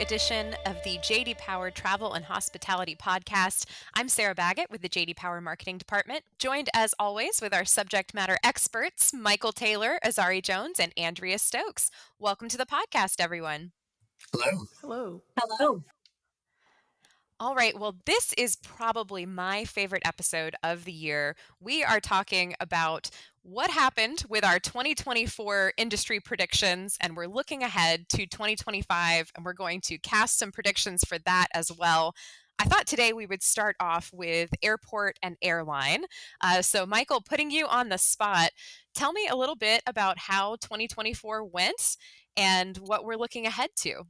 edition of the JD Power Travel and Hospitality Podcast. I'm Sarah Baggett with the JD Power Marketing Department, joined as always with our subject matter experts, Michael Taylor, Azari Jones, and Andrea Stokes. Welcome to the podcast, everyone. Hello. Hello. Hello. All right, well, this is probably my favorite episode of the year. We are talking about what happened with our 2024 industry predictions, and we're looking ahead to 2025, and we're going to cast some predictions for that as well. I thought today we would start off with airport and airline. So, Michael, putting you on the spot, tell me a little bit about how 2024 went and what we're looking ahead to.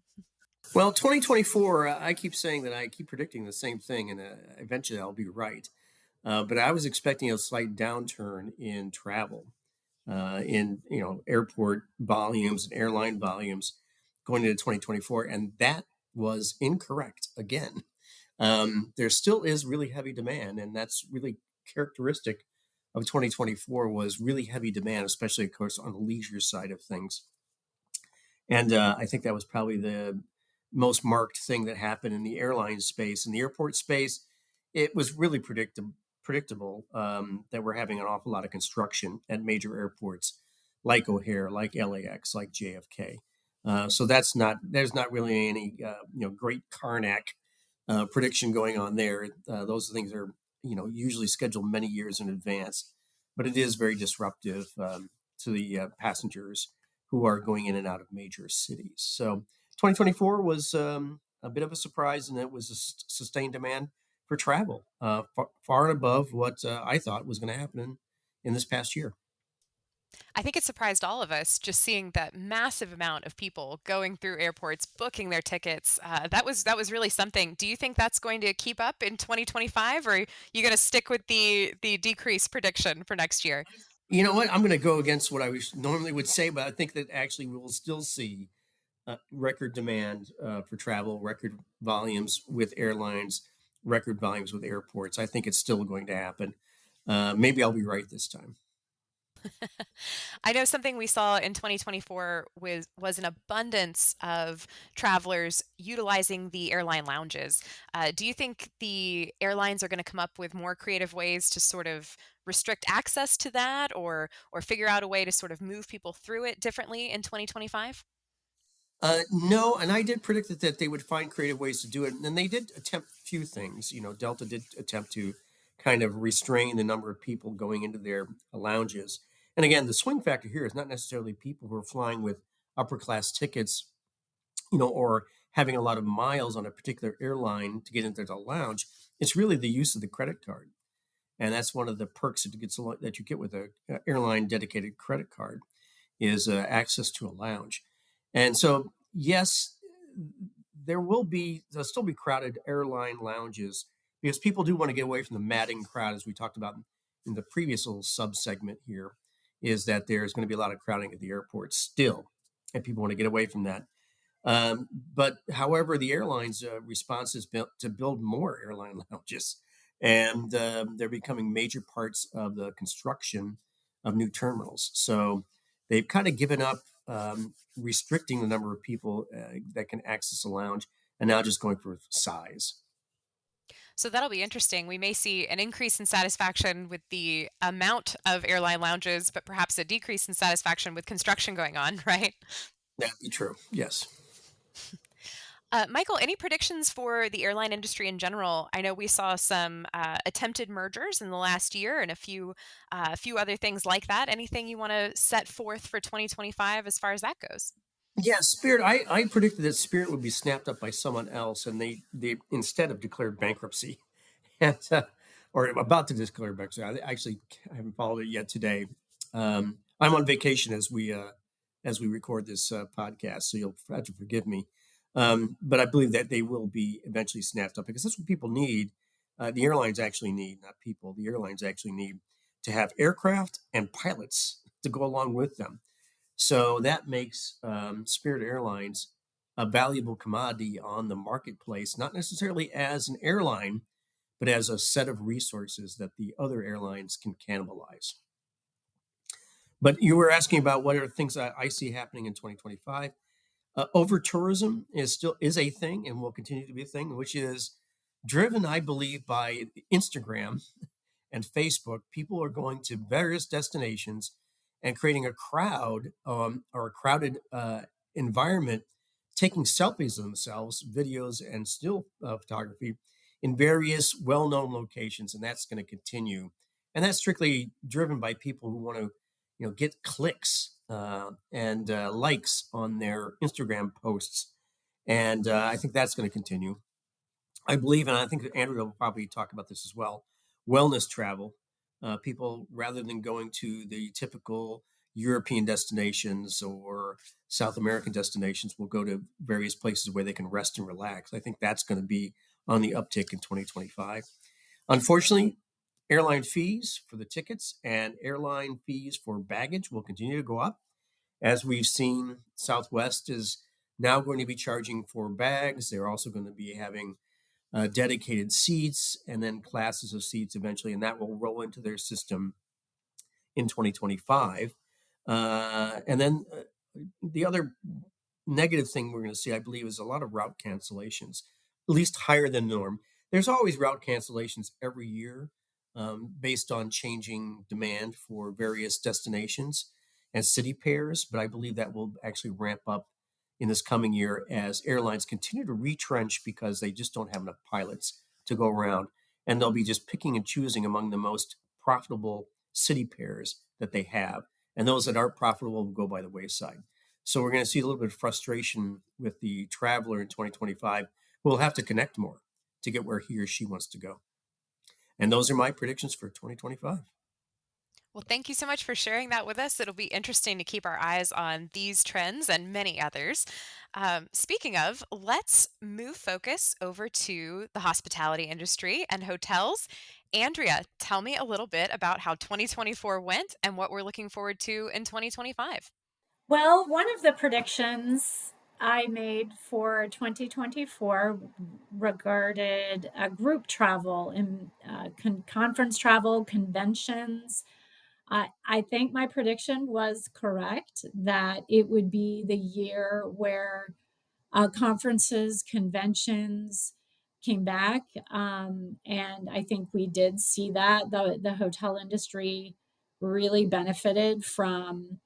Well, 2024, I keep saying that I keep predicting the same thing, and eventually I'll be right. But I was expecting a slight downturn in travel, in airport volumes and airline volumes going into 2024, and that was incorrect again. There still is really heavy demand, and that's really characteristic of 2024 was really heavy demand, especially of course on the leisure side of things. And I think that was probably the most marked thing that happened in the airline space. In the airport space, it was really predictable that we're having an awful lot of construction at major airports like O'Hare, like LAX, like JFK. So there's not really any great Karnak prediction going on there. Those things are usually scheduled many years in advance, but it is very disruptive to the passengers who are going in and out of major cities. So 2024 was a bit of a surprise, and it was a sustained demand for travel, far and above what I thought was going to happen in this past year. I think it surprised all of us just seeing that massive amount of people going through airports, booking their tickets. That was really something. Do you think that's going to keep up in 2025, or are you going to stick with the decrease prediction for next year? You know what? I'm going to go against what normally would say, but I think that actually we will still see record demand for travel, record volumes with airlines, record volumes with airports. I think it's still going to happen. Maybe I'll be right this time. I know something we saw in 2024 was an abundance of travelers utilizing the airline lounges. Do you think the airlines are going to come up with more creative ways to sort of restrict access to that, or figure out a way to sort of move people through it differently in 2025? No, and I did predict that they would find creative ways to do it, and they did attempt a few things. Delta did attempt to kind of restrain the number of people going into their lounges. And again, the swing factor here is not necessarily people who are flying with upper class tickets, or having a lot of miles on a particular airline to get into the lounge. It's really the use of the credit card, and that's one of the perks that you get with a airline dedicated credit card is access to a lounge. And so, yes, there'll still be crowded airline lounges because people do want to get away from the madding crowd, as we talked about in the previous little sub segment here, is that there's going to be a lot of crowding at the airport still, and people want to get away from that. But however, the airlines' response is to build more airline lounges, and they're becoming major parts of the construction of new terminals. So they've kind of given up restricting the number of people that can access a lounge, and now just going for size. So that'll be interesting. We may see an increase in satisfaction with the amount of airline lounges, but perhaps a decrease in satisfaction with construction going on, right? That'd be true. Yes. Michael, any predictions for the airline industry in general? I know we saw some attempted mergers in the last year and a few other things like that. Anything you want to set forth for 2025 as far as that goes? Yeah, Spirit. I predicted that Spirit would be snapped up by someone else, and they instead have declared bankruptcy, and or about to declare bankruptcy. I actually haven't followed it yet today. I'm on vacation as we record this podcast, so you'll have to forgive me. But I believe that they will be eventually snapped up because that's what people need. The airlines actually need, not people. The airlines actually need to have aircraft and pilots to go along with them. So that makes Spirit Airlines a valuable commodity on the marketplace, not necessarily as an airline, but as a set of resources that the other airlines can cannibalize. But you were asking about what are things I see happening in 2025. Over tourism is a thing and will continue to be a thing, which is driven, I believe, by Instagram and Facebook. People are going to various destinations and creating a crowd, or a crowded environment, taking selfies of themselves, videos, and still photography in various well-known locations, and that's going to continue. And that's strictly driven by people who want to, get clicks and likes on their Instagram posts, and I think that's going to continue. I believe, and I think that Andrea will probably talk about this as well, wellness travel. People, rather than going to the typical European destinations or South American destinations, will go to various places where they can rest and relax. I think that's going to be on the uptick in 2025. Unfortunately, airline fees for the tickets and airline fees for baggage will continue to go up. As we've seen, Southwest is now going to be charging for bags. They're also going to be having dedicated seats and then classes of seats eventually, and that will roll into their system in 2025. And then the other negative thing we're going to see, I believe, is a lot of route cancellations, at least higher than norm. There's always route cancellations every year, based on changing demand for various destinations and city pairs, but I believe that will actually ramp up in this coming year as airlines continue to retrench because they just don't have enough pilots to go around. And they'll be just picking and choosing among the most profitable city pairs that they have. And those that aren't profitable will go by the wayside. So we're going to see a little bit of frustration with the traveler in 2025 who will have to connect more to get where he or she wants to go. And those are my predictions for 2025. Well, thank you so much for sharing that with us. It'll be interesting to keep our eyes on these trends and many others. Speaking of, let's move focus over to the hospitality industry and hotels. Andrea, tell me a little bit about how 2024 went and what we're looking forward to in 2025. Well, one of the predictions I made for 2024 regarded group travel and conference travel, conventions. I think my prediction was correct that it would be the year where conferences, conventions came back. And I think we did see that. The hotel industry really benefited from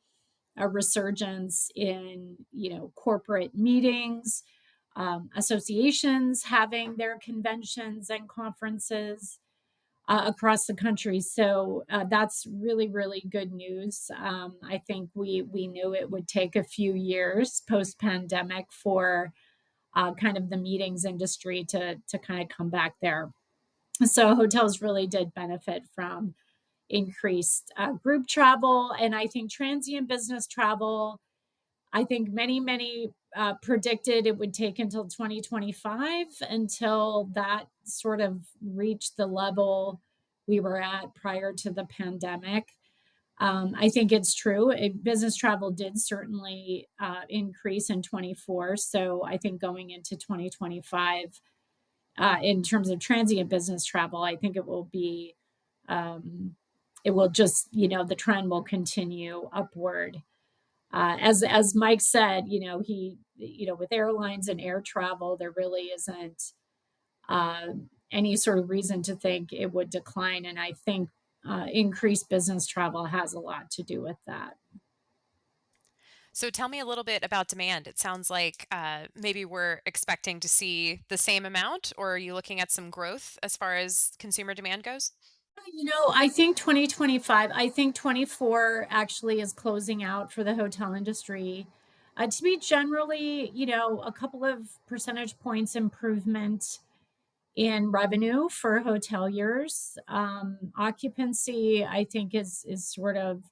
a resurgence in corporate meetings, associations having their conventions and conferences across the country. So that's really really good news. I think we knew it would take a few years post pandemic for kind of the meetings industry to kind of come back there. So hotels really did benefit from increased group travel, and I think transient business travel. I think many predicted it would take until 2025 until that sort of reached the level we were at prior to the pandemic. I think it's true. Business travel did certainly increase in 24. So I think going into 2025, in terms of transient business travel, I think um, it will just, the trend will continue upward. As Mike said, with airlines and air travel, there really isn't uh, any sort of reason to think it would decline, and I think increased business travel has a lot to do with that. So tell me a little bit about demand. It sounds like maybe we're expecting to see the same amount, or are you looking at some growth as far as consumer demand goes? I think 2025, I think 24 actually is closing out for the hotel industry. To be generally, a couple of percentage points improvement in revenue for hoteliers. Occupancy, I think, is sort of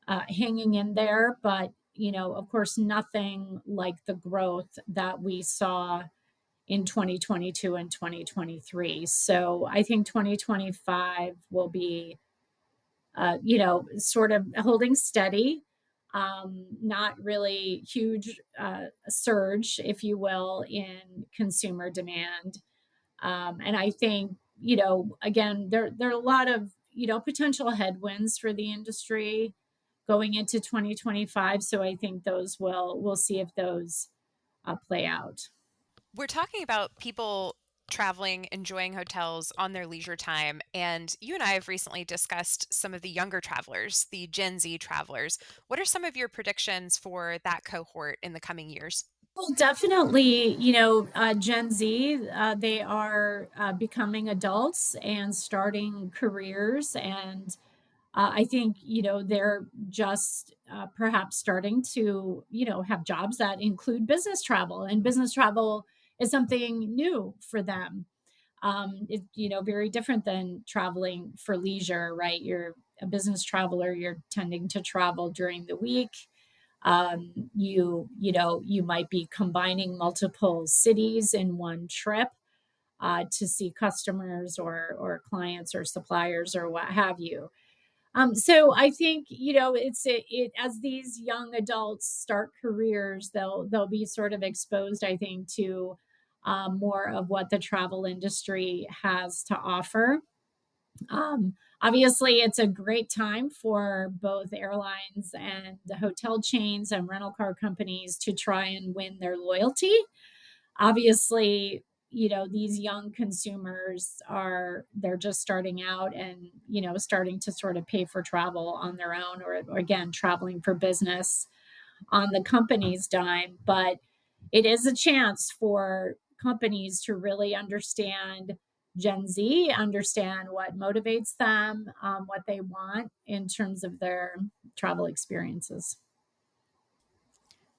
hanging in there, but of course, nothing like the growth that we saw in 2022 and 2023. So I think 2025 will be, sort of holding steady. Not really huge surge, if you will, in consumer demand. And I think, again, there are a lot of, potential headwinds for the industry going into 2025. So I think we'll see if those play out. We're talking about people traveling, enjoying hotels on their leisure time. And you and I have recently discussed some of the younger travelers, the Gen Z travelers. What are some of your predictions for that cohort in the coming years? Well, definitely, Gen Z, they are becoming adults and starting careers. And I think, they're just perhaps starting to, have jobs that include business travel. And business travel is something new for them. It's, very different than traveling for leisure, right? You're a business traveler, you're tending to travel during the week. You might be combining multiple cities in one trip to see customers or clients or suppliers or what have you. So I think, it as these young adults start careers, they'll be sort of exposed, I think, to more of what the travel industry has to offer. Obviously, it's a great time for both airlines and the hotel chains and rental car companies to try and win their loyalty. Obviously, these young consumers they're just starting out and, starting to sort of pay for travel on their own, or again, traveling for business on the company's dime. But it is a chance for companies to really understand Gen Z, understand what motivates them, what they want in terms of their travel experiences.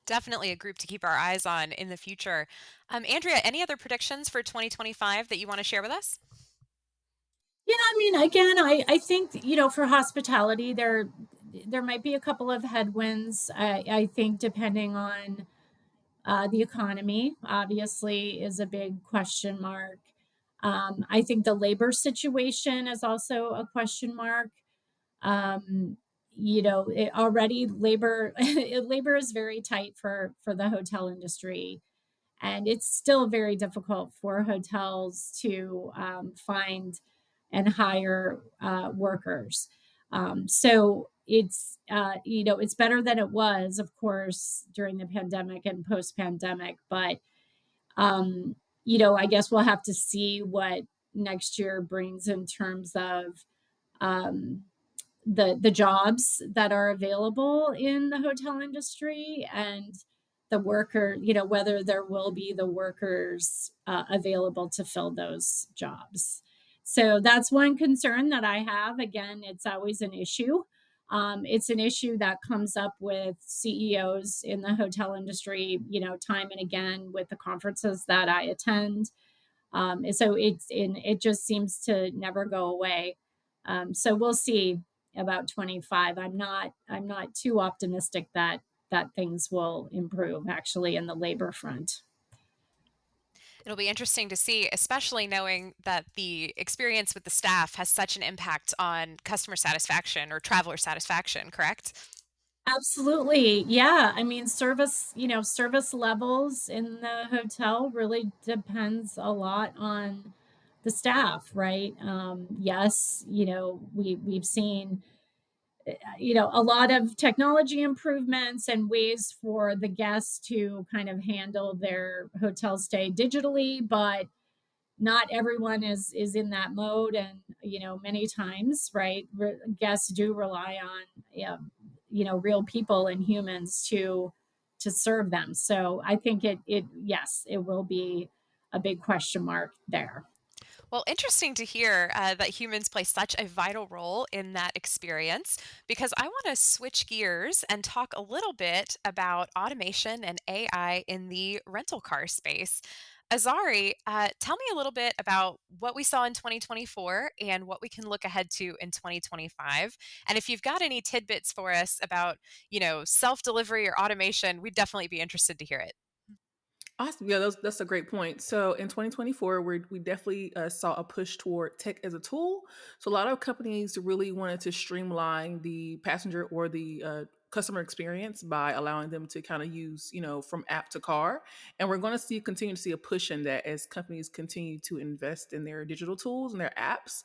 Definitely a group to keep our eyes on in the future. Andrea, any other predictions for 2025 that you want to share with us? Yeah, I mean, again, I think, for hospitality, there might be a couple of headwinds. I think depending on the economy, obviously, is a big question mark. I think the labor situation is also a question mark. Already labor labor is very tight for the hotel industry, and it's still very difficult for hotels to find and hire workers. So it's better than it was, of course, during the pandemic and post pandemic. But um, I guess we'll have to see what next year brings in terms of um, the jobs that are available in the hotel industry, and the worker, whether there will be the workers available to fill those jobs. So that's one concern that I have. Again, it's always an issue. It's an issue that comes up with CEOs in the hotel industry, time and again with the conferences that I attend. And so it just seems to never go away. So we'll see about 25. I'm not too optimistic that things will improve actually in the labor front. It'll be interesting to see, especially knowing that the experience with the staff has such an impact on customer satisfaction or traveler satisfaction, correct? Absolutely. Yeah. I mean, service levels in the hotel really depends a lot on the staff, right? Yes, we've seen a lot of technology improvements and ways for the guests to kind of handle their hotel stay digitally, but not everyone is in that mode. And many times, right, guests do rely on real people and humans to serve them. So I think it yes, it will be a big question mark there. Well, interesting to hear that humans play such a vital role in that experience because I want to switch gears and talk a little bit about automation and AI in the rental car space. Azari, tell me a little bit about what we saw in 2024 and what we can look ahead to in 2025. And if you've got any tidbits for us about, self delivery or automation, we'd definitely be interested to hear it. Awesome. Yeah, that's a great point. So in 2024, we definitely saw a push toward tech as a tool. So a lot of companies really wanted to streamline the passenger or the customer experience by allowing them to kind of use, from app to car. And we're going to continue to see a push in that as companies continue to invest in their digital tools and their apps,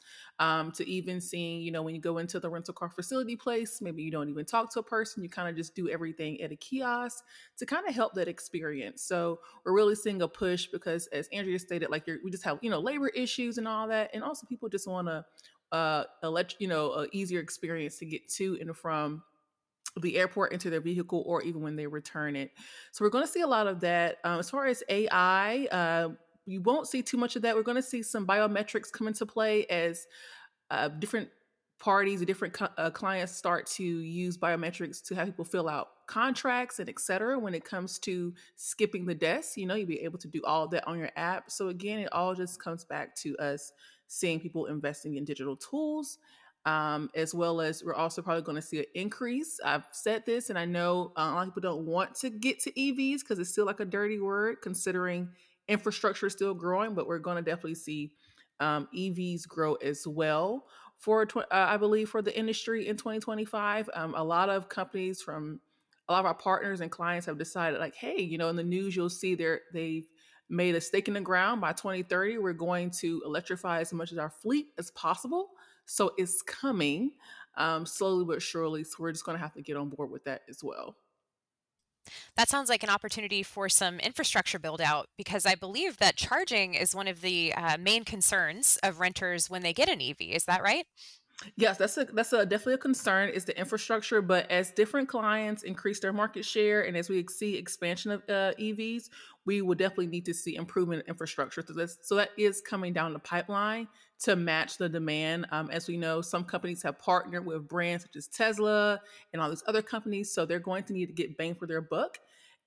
to even seeing, when you go into the rental car facility place, maybe you don't even talk to a person, you kind of just do everything at a kiosk to kind of help that experience. So we're really seeing a push because, as Andrea stated, like we just have, labor issues and all that. And also people just want to a easier experience to get to and from the airport into their vehicle or even when they return it. So we're going to see a lot of that. As far as AI, you won't see too much of that. We're going to see some biometrics come into play as different parties and different clients start to use biometrics to have people fill out contracts and et cetera. When it comes to skipping the desk, you'll be able to do all of that on your app. So again, it all just comes back to us seeing people investing in digital tools, as well as we're also probably going to see an increase. I've said this, and I know a lot of people don't want to get to EVs because it's still like a dirty word considering infrastructure is still growing, but we're going to definitely see EVs grow as well I believe for the industry in 2025. A lot of companies from a lot of our partners and clients have decided like, hey, in the news, you'll see they've made a stake in the ground. By 2030, we're going to electrify as much of our fleet as possible. So it's coming slowly but surely. So we're just going to have to get on board with that as well. That sounds like an opportunity for some infrastructure build out because I believe that charging is one of the main concerns of renters when they get an EV. Is that right? Yes, that's a definitely a concern is the infrastructure. But as different clients increase their market share and as we see expansion of EVs, we will definitely need to see improvement in infrastructure. So that is coming down the pipeline to match the demand. As we know, some companies have partnered with brands such as Tesla and all these other companies, so they're going to need to get bang for their buck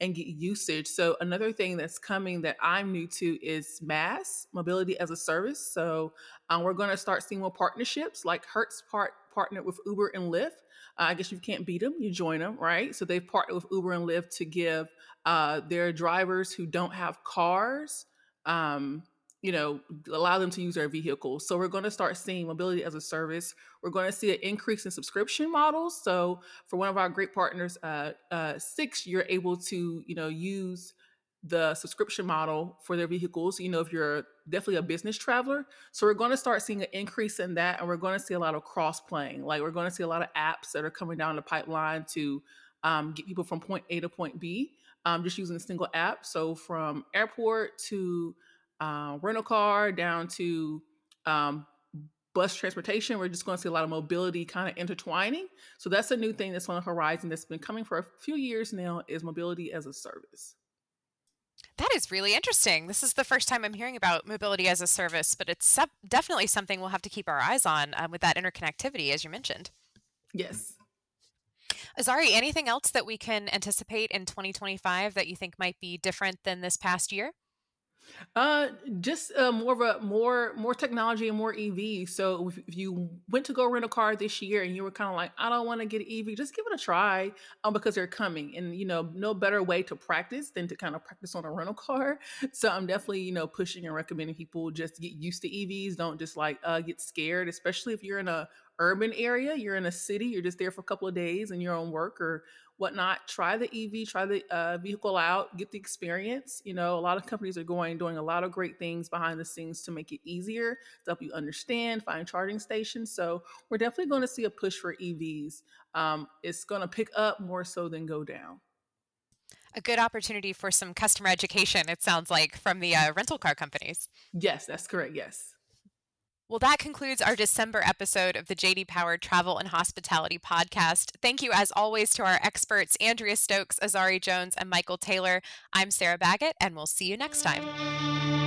and get usage. So another thing that's coming that I'm new to is MaaS, mobility as a service. So we're going to start seeing more partnerships like Hertz partnered with Uber and Lyft. I guess you can't beat them, you join them, right? So they've partnered with Uber and Lyft to give their drivers who don't have cars, allow them to use their vehicles. So we're going to start seeing mobility as a service. We're going to see an increase in subscription models. So for one of our great partners, Six, you're able to, use the subscription model for their vehicles, if you're definitely a business traveler. So we're going to start seeing an increase in that. And we're going to see a lot of cross playing. Like we're going to see a lot of apps that are coming down the pipeline to get people from point A to point B, just using a single app. So from airport to rental car down to bus transportation, we're just going to see a lot of mobility kind of intertwining. So that's a new thing that's on the horizon that's been coming for a few years now is mobility as a service. That is really interesting. This is the first time I'm hearing about mobility as a service, but it's definitely something we'll have to keep our eyes on with that interconnectivity, as you mentioned. Yes. Azari, anything else that we can anticipate in 2025 that you think might be different than this past year? Just more of a more technology and more EV. So if you went to go rent a car this year and you were kind of like, I don't want to get an EV, just give it a try, because they're coming. And no better way to practice than to kind of practice on a rental car. So I'm definitely pushing and recommending people just get used to EVs. Don't just like get scared, especially if you're in a urban area, you're in a city, you're just there for a couple of days and you're on work or whatnot. Try the EV, try the vehicle out, get the experience. A lot of companies are doing a lot of great things behind the scenes to make it easier to help you understand, find charging stations. So we're definitely going to see a push for EVs. It's going to pick up more so than go down. A good opportunity for some customer education, it sounds like, from the rental car companies. Yes, that's correct. Yes. Well, that concludes our December episode of the JD Power Travel and Hospitality Podcast. Thank you, as always, to our experts, Andrea Stokes, Azari Jones, and Michael Taylor. I'm Sarah Baggett, and we'll see you next time.